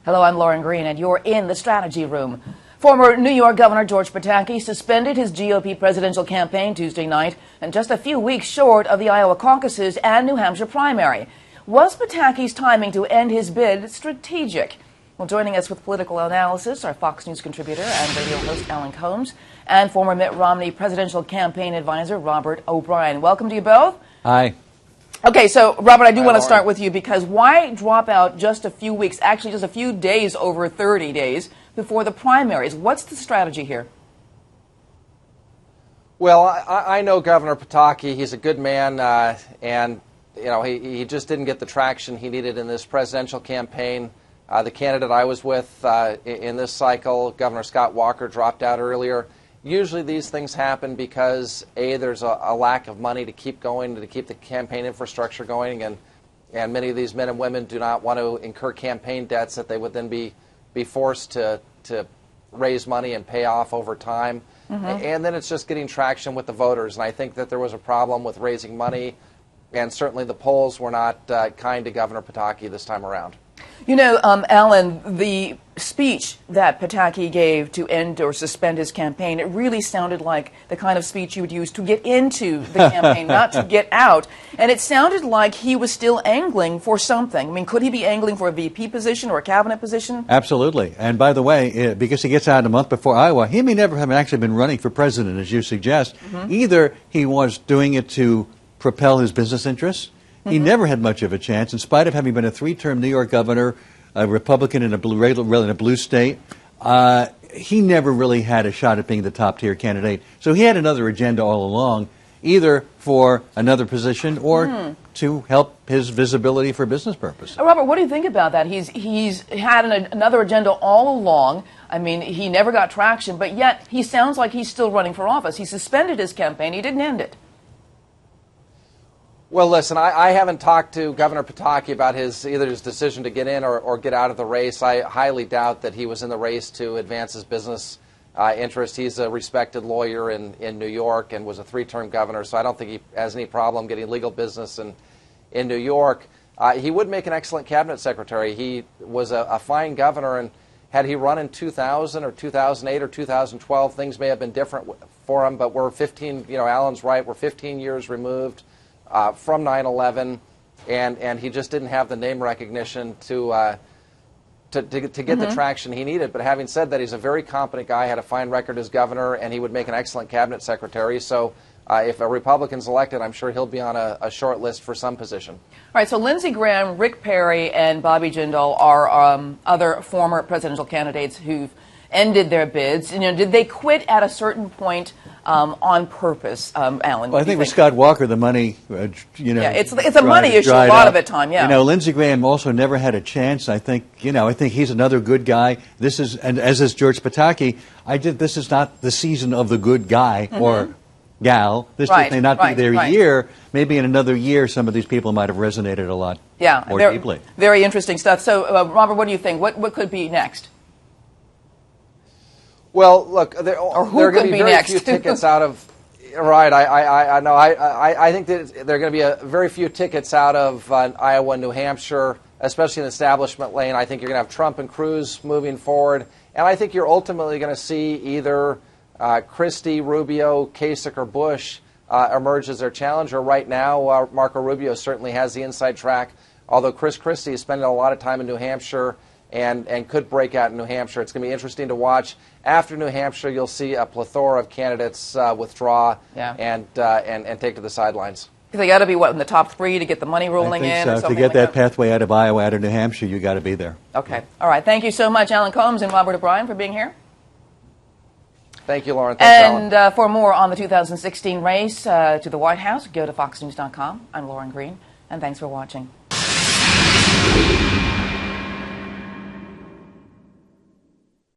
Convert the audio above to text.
Hello, I'm Lauren Green, and you're in the Strategy Room. Former New York Governor George Pataki suspended his GOP presidential campaign Tuesday night, and just a few weeks short of the Iowa caucuses and New Hampshire primary. Was Pataki's timing to end his bid strategic? Well, joining us with political analysis are Fox News contributor and radio host Alan Colmes and former Mitt Romney presidential campaign advisor Robert O'Brien. Welcome to you both. Hi. Okay, so, Robert, I do want to start with you because why drop out just a few weeks, actually just a few days over 30 days before the primaries? What's the strategy here? Well, I know Governor Pataki. He's a good man, and you know he just didn't get the traction he needed in this presidential campaign. The candidate I was with in this cycle, Governor Scott Walker, dropped out earlier. Usually these things happen because, A, there's a lack of money to keep going, to keep the campaign infrastructure going, and many of these men and women do not want to incur campaign debts that they would then be forced to raise money and pay off over time. And then it's just getting traction with the voters, and I think that there was a problem with raising money, and certainly the polls were not kind to Governor Pataki this time around. You know, Alan, the speech that Pataki gave to end or suspend his campaign, it really sounded like the kind of speech you would use to get into the campaign, not to get out. And it sounded like he was still angling for something. I mean, could he be angling for a VP position or a cabinet position? Absolutely. And by the way, because he gets out a month before Iowa, he may never have actually been running for president, as you suggest. Either he was doing it to propel his business interests. He never had much of a chance, in spite of having been a three-term New York governor, a Republican in a blue state. He never really had a shot at being the top-tier candidate. So he had another agenda all along, either for another position or to help his visibility for business purposes. Robert, what do you think about that? He's had another agenda all along. I mean, he never got traction, but yet he sounds like he's still running for office. He suspended his campaign. He didn't end it. Well, listen, I haven't talked to Governor Pataki about either his decision to get in or get out of the race. I highly doubt that he was in the race to advance his business interest. He's a respected lawyer in New York and was a three-term governor, so I don't think he has any problem getting legal business in New York. He would make an excellent cabinet secretary. He was a fine governor, and had he run in 2000 or 2008 or 2012, things may have been different for him, but we're 15, you know, Alan's right, we're 15 years removed from 9/11, and he just didn't have the name recognition to get the traction he needed. But having said that, he's a very competent guy, had a fine record as governor, and he would make an excellent cabinet secretary. So if a Republican's elected, I'm sure he'll be on a short list for some position. All right, so Lindsey Graham, Rick Perry, and Bobby Jindal are other former presidential candidates who've ended their bids. You know, did they quit at a certain point on purpose, Alan? Well, I think with Scott Walker, the money, yeah, it's a money issue a lot of the time. Yeah, you know, Lindsey Graham also never had a chance. I think he's another good guy. This is, and as is George Pataki. This is not the season of the good guy or gal. This may not be their year. Maybe in another year, some of these people might have resonated a lot more deeply. Very interesting stuff. So, Robert, what do you think? What could be next? Well, look, there are going to be very few tickets out of. Right, I know. I think that there are going to be very few tickets out of Iowa and New Hampshire, especially in the establishment lane. I think you're going to have Trump and Cruz moving forward, and I think you're ultimately going to see either Christie, Rubio, Kasich, or Bush emerge as their challenger. Right now, Marco Rubio certainly has the inside track, although Chris Christie is spending a lot of time in New Hampshire and could break out in New Hampshire. It's going to be interesting to watch. After New Hampshire, you'll see a plethora of candidates withdraw and take to the sidelines. They got to be, in the top three to get the money rolling in? So. Or something to get like that pathway out of Iowa, out of New Hampshire, you got to be there. Okay. All right. Thank you so much, Alan Colmes and Robert O'Brien, for being here. Thank you, Lauren. Thanks, Alan. For more on the 2016 race to the White House, go to foxnews.com. I'm Lauren Green, and thanks for watching.